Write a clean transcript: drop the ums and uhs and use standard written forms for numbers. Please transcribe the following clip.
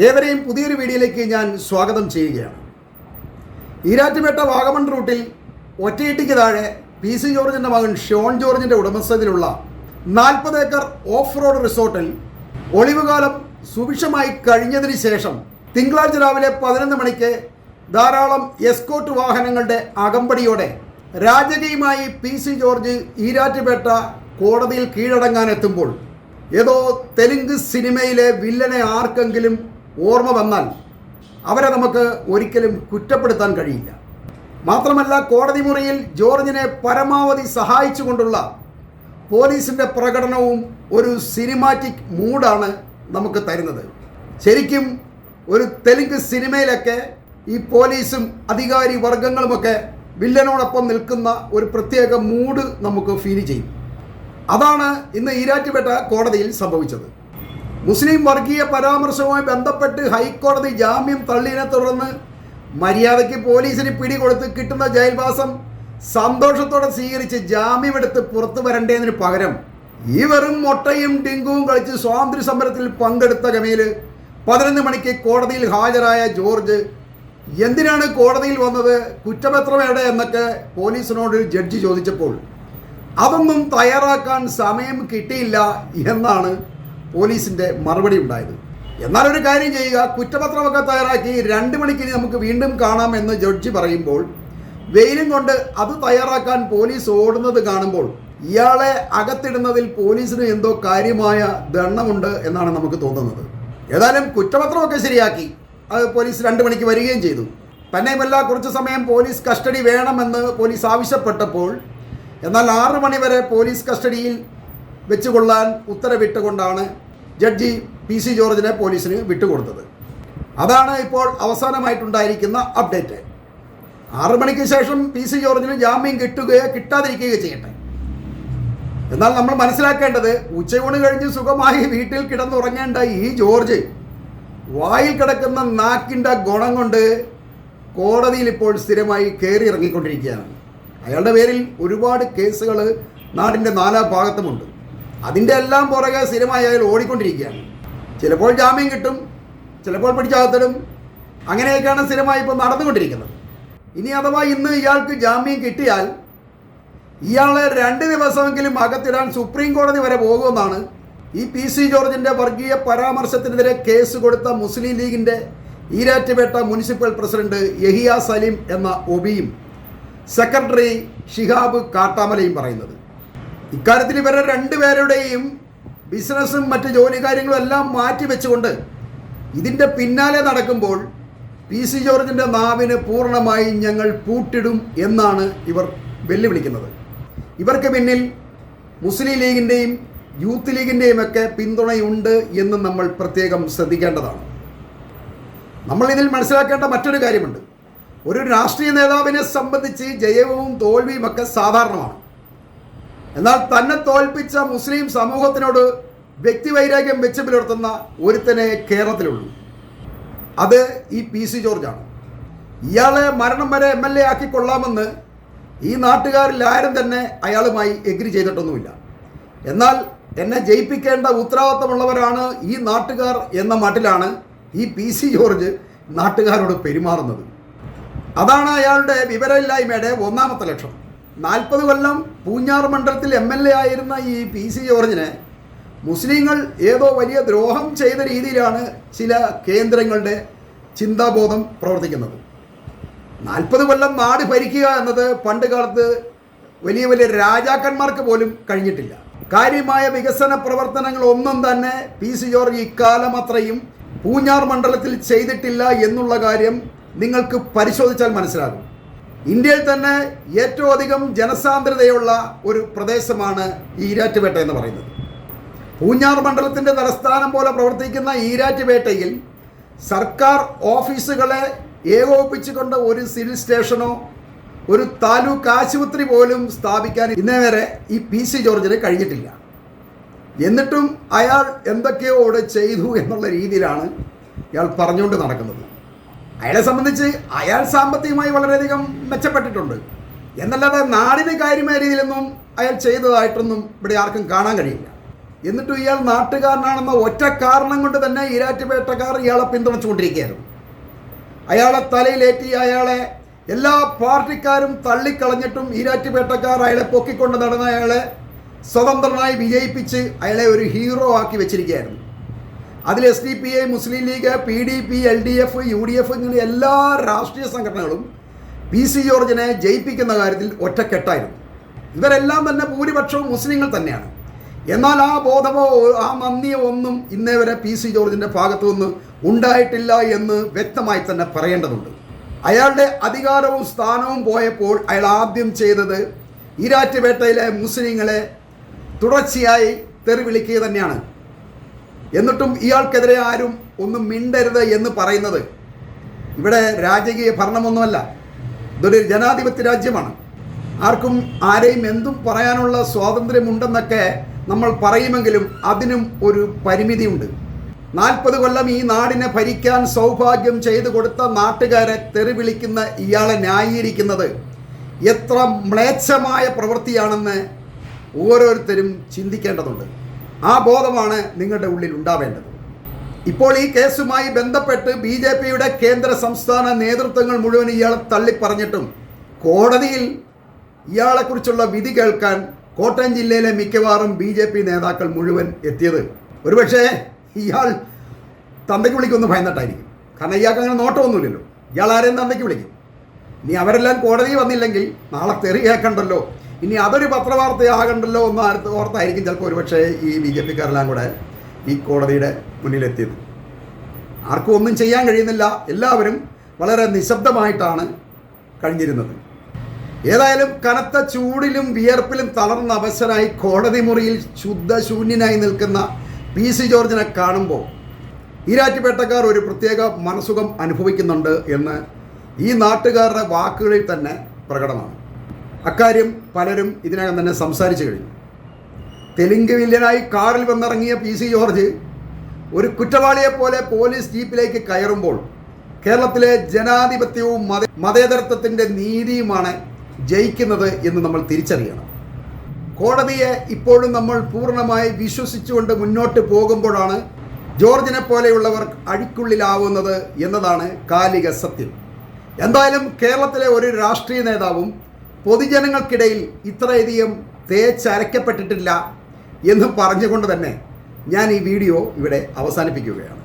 ഏവരെയും പുതിയൊരു വീഡിയോയിലേക്ക് ഞാൻ സ്വാഗതം ചെയ്യുകയാണ്. ഈരാറ്റുപേട്ട വാഗമൺ റൂട്ടിൽ ഒറ്റയിട്ടിക്ക് താഴെ PC ജോർജിൻ്റെ മകൻ ഷോൺ ജോർജിൻ്റെ ഉടമസ്ഥതയിലുള്ള 40 ഏക്കർ ഓഫ് റോഡ് റിസോർട്ടിൽ ഒളിവുകാലം സുഭിക്ഷമായി കഴിഞ്ഞതിന് ശേഷം തിങ്കളാഴ്ച രാവിലെ 11 മണിക്ക് ധാരാളം എസ്കോർട്ട് വാഹനങ്ങളുടെ അകമ്പടിയോടെ രാജകീയമായി PC ജോർജ് ഈരാറ്റുപേട്ട കോടതിയിൽ കീഴടങ്ങാനെത്തുമ്പോൾ ഏതോ തെലുങ്ക് സിനിമയിലെ വില്ലനെ ആർക്കെങ്കിലും ഓർമ്മ വന്നാൽ അവരെ നമുക്ക് ഒരിക്കലും കുറ്റപ്പെടുത്താൻ കഴിയില്ല. മാത്രമല്ല, കോടതി മുറിയിൽ ജോർജിനെ പരമാവധി സഹായിച്ചുകൊണ്ടുള്ള പോലീസിൻ്റെ പ്രകടനവും ഒരു സിനിമാറ്റിക് മൂഡാണ് നമുക്ക് തരുന്നത്. ശരിക്കും ഒരു തെലുങ്ക് സിനിമയിലൊക്കെ ഈ പോലീസും അധികാരി വർഗങ്ങളുമൊക്കെ വില്ലനോടൊപ്പം നിൽക്കുന്ന ഒരു പ്രത്യേക മൂഡ് നമുക്ക് ഫീൽ ചെയ്യും. അതാണ് ഇന്ന് ഈരാറ്റുപേട്ട കോടതിയിൽ സംഭവിച്ചത്. മുസ്ലിം വർഗീയ പരാമർശവുമായി ബന്ധപ്പെട്ട് ഹൈക്കോടതി ജാമ്യം തള്ളിയതിനെ തുടർന്ന് മര്യാദയ്ക്ക് പോലീസിന് പിടികൊടുത്ത് കിട്ടുന്ന ജയിൽവാസം സന്തോഷത്തോടെ സ്വീകരിച്ച് ജാമ്യമെടുത്ത് പുറത്തു വരേണ്ടതിന് പകരം ഈ വെറും മൊട്ടയും ഡിങ്കുവും കളിച്ച് സ്വാതന്ത്ര്യ സമരത്തിൽ പങ്കെടുത്ത ഗമയിൽ 11 മണിക്ക് കോടതിയിൽ ഹാജരായ ജോർജ് എന്തിനാണ് കോടതിയിൽ വന്നത്, കുറ്റപത്രം എവിടെ എന്നൊക്കെ പോലീസിനോട് ജഡ്ജി ചോദിച്ചപ്പോൾ അതൊന്നും തയ്യാറാക്കാൻ സമയം കിട്ടിയില്ല എന്നാണ് പോലീസിൻ്റെ മറുപടി ഉണ്ടായത്. എന്നാൽ ഒരു കാര്യം ചെയ്യുക, കുറ്റപത്രമൊക്കെ തയ്യാറാക്കി 2 മണിക്ക് നമുക്ക് വീണ്ടും കാണാമെന്ന് ജഡ്ജി പറയുമ്പോൾ വെയിലും കൊണ്ട് അത് തയ്യാറാക്കാൻ പോലീസ് ഓടുന്നത് കാണുമ്പോൾ ഇയാളെ അകത്തിടുന്നതിൽ പോലീസിന് എന്തോ കാര്യമായ ദണ്ണമുണ്ട് എന്നാണ് നമുക്ക് തോന്നുന്നത്. ഏതായാലും കുറ്റപത്രമൊക്കെ ശരിയാക്കി അത് പോലീസ് 2 മണിക്ക് വരികയും ചെയ്തു. തന്നെയുമല്ല, കുറച്ച് സമയം പോലീസ് കസ്റ്റഡി വേണമെന്ന് പോലീസ് ആവശ്യപ്പെട്ടപ്പോൾ എന്നാൽ 6 മണി വരെ പോലീസ് കസ്റ്റഡിയിൽ വെച്ചുകൊള്ളാൻ ഉത്തരവിട്ടുകൊണ്ടാണ് ജഡ്ജി PC ജോർജിനെ പോലീസിന് വിട്ടുകൊടുത്തത്. അതാണ് ഇപ്പോൾ അവസാനമായിട്ടുണ്ടായിരിക്കുന്ന അപ്ഡേറ്റ്. 6 മണിക്ക് ശേഷം PC ജോർജിന് ജാമ്യം കിട്ടുകയോ കിട്ടാതിരിക്കുകയോ ചെയ്യട്ടെ. എന്നാൽ നമ്മൾ മനസ്സിലാക്കേണ്ടത്, ഉച്ചയൂണ് കഴിഞ്ഞ് സുഖമായി വീട്ടിൽ കിടന്നുറങ്ങേണ്ട ഈ ജോർജ് വായിൽ കിടക്കുന്ന നാക്കിൻ്റെ ഗുണം കൊണ്ട് കോടതിയിൽ ഇപ്പോൾ സ്ഥിരമായി കയറി ഇറങ്ങിക്കൊണ്ടിരിക്കുകയാണ്. അയാളുടെ പേരിൽ ഒരുപാട് കേസുകൾ നാടിൻ്റെ നാലാ ഭാഗത്തുമുണ്ട്. അതിൻ്റെ എല്ലാം പുറകെ സ്ഥിരമായി അയാൾ ഓടിക്കൊണ്ടിരിക്കുകയാണ്. ചിലപ്പോൾ ജാമ്യം കിട്ടും, ചിലപ്പോൾ പിടിച്ചകത്തിടും. അങ്ങനെയൊക്കെയാണ് സ്ഥിരമായി ഇപ്പോൾ നടന്നുകൊണ്ടിരിക്കുന്നത്. ഇനി അഥവാ ഇന്ന് ഇയാൾക്ക് ജാമ്യം കിട്ടിയാൽ ഇയാളെ 2 ദിവസമെങ്കിലും അകത്തിടാൻ സുപ്രീം കോടതി വരെ പോകുമെന്നാണ് ഈ PC ജോർജിൻ്റെ വർഗീയ പരാമർശത്തിനെതിരെ കേസ് കൊടുത്ത മുസ്ലിം ലീഗിൻ്റെ ഈരാറ്റുപേട്ട മുനിസിപ്പൽ പ്രസിഡന്റ് യഹിയ സലീം എന്ന ഒബിയും സെക്രട്ടറി ഷിഹാബ് കാട്ടാമലയും പറയുന്നത്. ഇക്കാര്യത്തിൽ ഇവരെ 2 പേരുടെയും ബിസിനസ്സും മറ്റ് ജോലി കാര്യങ്ങളും എല്ലാം മാറ്റി വെച്ചുകൊണ്ട് ഇതിൻ്റെ പിന്നാലെ നടക്കുമ്പോൾ PC ജോർജിൻ്റെ നാവിന് പൂർണ്ണമായി ഞങ്ങൾ പൂട്ടിടും എന്നാണ് ഇവർ വെല്ലുവിളിക്കുന്നത്. ഇവർക്ക് പിന്നിൽ മുസ്ലിം ലീഗിൻ്റെയും യൂത്ത് ലീഗിൻ്റെയും ഒക്കെ പിന്തുണയുണ്ട് എന്ന് നമ്മൾ പ്രത്യേകം ശ്രദ്ധിക്കേണ്ടതാണ്. നമ്മൾ ഇതിൽ മനസ്സിലാക്കേണ്ട മറ്റൊരു കാര്യമുണ്ട്. ഒരു രാഷ്ട്രീയ നേതാവിനെ സംബന്ധിച്ച് ജയവും തോൽവിയും ഒക്കെ സാധാരണമാണ്. എന്നാൽ തന്നെ തോൽപ്പിച്ച മുസ്ലിം സമൂഹത്തിനോട് വ്യക്തിവൈരാഗ്യം വെച്ച് പുലർത്തുന്ന ഒരുത്തനെ കേരളത്തിലുള്ളൂ. അത് ഈ PC ജോർജാണ്. ഇയാളെ മരണം വരെ MLA ആക്കിക്കൊള്ളാമെന്ന് ഈ നാട്ടുകാരിൽ ആരും തന്നെ അയാളുമായി എഗ്രി ചെയ്തിട്ടൊന്നുമില്ല. എന്നാൽ എന്നെ ജയിപ്പിക്കേണ്ട ഉത്തരവാദിത്തമുള്ളവരാണ് ഈ നാട്ടുകാർ എന്ന മട്ടിലാണ് ഈ PC ജോർജ് നാട്ടുകാരോട് പെരുമാറുന്നത്. അതാണ് അയാളുടെ വിവരമില്ലായ്മയുടെ ഒന്നാമത്തെ ലക്ഷണം. 40 കൊല്ലം പൂഞ്ഞാർ മണ്ഡലത്തിൽ MLA ആയിരുന്ന ഈ PC ജോർജിനെ മുസ്ലിങ്ങൾ ഏതോ വലിയ ദ്രോഹം ചെയ്ത രീതിയിലാണ് ചില കേന്ദ്രങ്ങളുടെ ചിന്താബോധം പ്രവർത്തിക്കുന്നത്. 40 കൊല്ലം നാട് ഭരിക്കുക എന്നത് പണ്ട് കാലത്ത് വലിയ വലിയ രാജാക്കന്മാർക്ക് പോലും കഴിഞ്ഞിട്ടില്ല. കാര്യമായ വികസന പ്രവർത്തനങ്ങളൊന്നും തന്നെ PC ജോർജ് ഇക്കാലം അത്രയും പൂഞ്ഞാർ മണ്ഡലത്തിൽ ചെയ്തിട്ടില്ല എന്നുള്ള കാര്യം നിങ്ങൾക്ക് പരിശോധിച്ചാൽ മനസ്സിലാകും. ഇന്ത്യയിൽ തന്നെ ഏറ്റവും അധികം ജനസാന്ദ്രതയുള്ള ഒരു പ്രദേശമാണ് ഈരാറ്റുപേട്ട എന്ന് പറയുന്നത്. പൂഞ്ഞാർ മണ്ഡലത്തിൻ്റെ തലസ്ഥാനം പോലെ പ്രവർത്തിക്കുന്ന ഈരാറ്റുപേട്ടയിൽ സർക്കാർ ഓഫീസുകളെ ഏകോപിപ്പിച്ചുകൊണ്ട് ഒരു സിവിൽ സ്റ്റേഷനോ ഒരു താലൂക്ക് ആശുപത്രി പോലും സ്ഥാപിക്കാൻ ഇന്നേ വരെ ഈ PC ജോർജിന് കഴിഞ്ഞിട്ടില്ല. എന്നിട്ടും അയാൾ എന്തൊക്കെയോ അവിടെ ചെയ്തു എന്നുള്ള രീതിയിലാണ് ഇയാൾ പറഞ്ഞുകൊണ്ട് നടക്കുന്നത്. അയാളെ സംബന്ധിച്ച് അയാൾ സാമ്പത്തികമായി വളരെയധികം മെച്ചപ്പെട്ടിട്ടുണ്ട് എന്നല്ലാതെ നാടിന് കാര്യമായ രീതിയിലൊന്നും അയാൾ ചെയ്തതായിട്ടൊന്നും ഇവിടെ ആർക്കും കാണാൻ കഴിയില്ല. എന്നിട്ടും ഇയാൾ നാട്ടുകാരനാണെന്ന ഒറ്റ കാരണം കൊണ്ട് തന്നെ ഈരാറ്റുപേട്ടക്കാർ ഇയാളെ പിന്തുണച്ചുകൊണ്ടിരിക്കുകയായിരുന്നു. അയാളെ തലയിലേറ്റി അയാളെ എല്ലാ പാർട്ടിക്കാരും തള്ളിക്കളഞ്ഞിട്ടും ഈരാറ്റുപേട്ടക്കാർ അയാളെ പൊക്കിക്കൊണ്ട് നടന്ന അയാളെ സ്വതന്ത്രനായി വിജയിപ്പിച്ച് അയാളെ ഒരു ഹീറോ ആക്കി വെച്ചിരിക്കുകയായിരുന്നു. അതിൽ SDPI, മുസ്ലിം ലീഗ്, PDP, LDF, UDF ഇങ്ങനെ എല്ലാ രാഷ്ട്രീയ സംഘടനകളും PC ജോർജിനെ ജയിപ്പിക്കുന്ന കാര്യത്തിൽ ഒറ്റക്കെട്ടായിരുന്നു. ഇവരെല്ലാം തന്നെ ഭൂരിപക്ഷവും മുസ്ലിങ്ങൾ തന്നെയാണ്. എന്നാൽ ആ ബോധമോ ആ നന്ദിയോ ഒന്നും ഇന്നേ വരെ PC ജോർജിൻ്റെ ഭാഗത്തു നിന്ന് ഉണ്ടായിട്ടില്ല എന്ന് വ്യക്തമായി തന്നെ പറയേണ്ടതുണ്ട്. അയാളുടെ അധികാരവും സ്ഥാനവും പോയപ്പോൾ അയാൾ ആദ്യം ചെയ്തത് ഈരാറ്റുപേട്ടയിലെ മുസ്ലിങ്ങളെ തുടർച്ചയായി തെറി വിളിക്കുക തന്നെയാണ്. എന്നിട്ടും ഇയാൾക്കെതിരെ ആരും ഒന്നും മിണ്ടരുത് എന്ന് പറയുന്നത് ഇവിടെ രാജകീയ ഭരണമൊന്നുമല്ല, ഇതൊരു ജനാധിപത്യ രാജ്യമാണ്. ആർക്കും ആരെയും എന്തും പറയാനുള്ള സ്വാതന്ത്ര്യമുണ്ടെന്നൊക്കെ നമ്മൾ പറയുമെങ്കിലും അതിനും ഒരു പരിമിതിയുണ്ട്. 40 കൊല്ലം ഈ നാടിനെ ഭരിക്കാൻ സൗഭാഗ്യം ചെയ്തു കൊടുത്ത നാട്ടുകാരെ തെറി വിളിക്കുന്ന ഇയാളെ ന്യായീകരിക്കുന്നത് എത്ര മ്ലേച്ഛമായ പ്രവൃത്തിയാണെന്ന് ഓരോരുത്തരും ചിന്തിക്കേണ്ടതുണ്ട്. ആ ബോധമാണ് നിങ്ങളുടെ ഉള്ളിൽ ഉണ്ടാവേണ്ടത്. ഇപ്പോൾ ഈ കേസുമായി ബന്ധപ്പെട്ട് BJPയുടെ കേന്ദ്ര സംസ്ഥാന നേതൃത്വങ്ങൾ മുഴുവൻ ഇയാളെ തള്ളിപ്പറഞ്ഞിട്ടും കോടതിയിൽ ഇയാളെക്കുറിച്ചുള്ള വിധി കേൾക്കാൻ കോട്ടയം ജില്ലയിലെ മിക്കവാറും BJP നേതാക്കൾ മുഴുവൻ എത്തിയത് ഒരുപക്ഷെ ഇയാൾ തന്തയ്ക്ക് വിളിക്കൊന്ന് ഭയന്നിട്ടായിരിക്കും. കാരണം ഇയാൾക്ക് അങ്ങനെ നോട്ടമൊന്നുമില്ലല്ലോ, ഇയാൾ ആരെയും തന്തയ്ക്ക് വിളിക്കും. ഇനി അവരെല്ലാം കോടതി വന്നില്ലെങ്കിൽ നാളെ തെറി കേൾക്കണ്ടല്ലോ, ഇനി അതൊരു പത്രവാർത്തയാകണ്ടല്ലോ എന്ന് ഓർത്തായിരിക്കും ചിലപ്പോൾ ഒരുപക്ഷെ ഈ BJPക്കാരെല്ലാം കൂടെ ഈ കോടതിയുടെ മുന്നിലെത്തിയത്. ആർക്കും ഒന്നും ചെയ്യാൻ കഴിയുന്നില്ല, എല്ലാവരും വളരെ നിശബ്ദമായിട്ടാണ് കഴിഞ്ഞിരുന്നത്. ഏതായാലും കനത്ത ചൂടിലും വിയർപ്പിലും തളർന്ന അവശനായി കോടതി മുറിയിൽ ശുദ്ധശൂന്യനായി നിൽക്കുന്ന PC ജോർജിനെ കാണുമ്പോൾ ഈരാറ്റുപേട്ടക്കാർ ഒരു പ്രത്യേക മനസുഖം അനുഭവിക്കുന്നുണ്ട് എന്ന് ഈ നാട്ടുകാരുടെ വാക്കുകളിൽ തന്നെ പ്രകടമാണ്. അക്കാര്യം പലരും ഇതിനകം തന്നെ സംസാരിച്ചു കഴിഞ്ഞു. തെലുങ്ക് വില്ലനായി കാറിൽ വന്നിറങ്ങിയ PC ജോർജ് ഒരു കുറ്റവാളിയെപ്പോലെ പോലീസ് ജീപ്പിലേക്ക് കയറുമ്പോൾ കേരളത്തിലെ ജനാധിപത്യവും മതേതരത്വത്തിൻ്റെ നീതിയുമാണ് ജയിക്കുന്നത് എന്ന് നമ്മൾ തിരിച്ചറിയണം. കോടതിയെ ഇപ്പോഴും നമ്മൾ പൂർണ്ണമായി വിശ്വസിച്ചുകൊണ്ട് മുന്നോട്ട് പോകുമ്പോഴാണ് ജോർജിനെ പോലെയുള്ളവർ അഴിക്കുള്ളിലാവുന്നത് എന്നതാണ് കാലിക സത്യം. എന്തായാലും കേരളത്തിലെ ഒരു രാഷ്ട്രീയ നേതാവും പൊതുജനങ്ങൾക്കിടയിൽ ഇത്രയധികം തേച്ചരക്കപ്പെട്ടിട്ടില്ല എന്ന് പറഞ്ഞുകൊണ്ട് തന്നെ ഞാൻ ഈ വീഡിയോ ഇവിടെ അവസാനിപ്പിക്കുകയാണ്.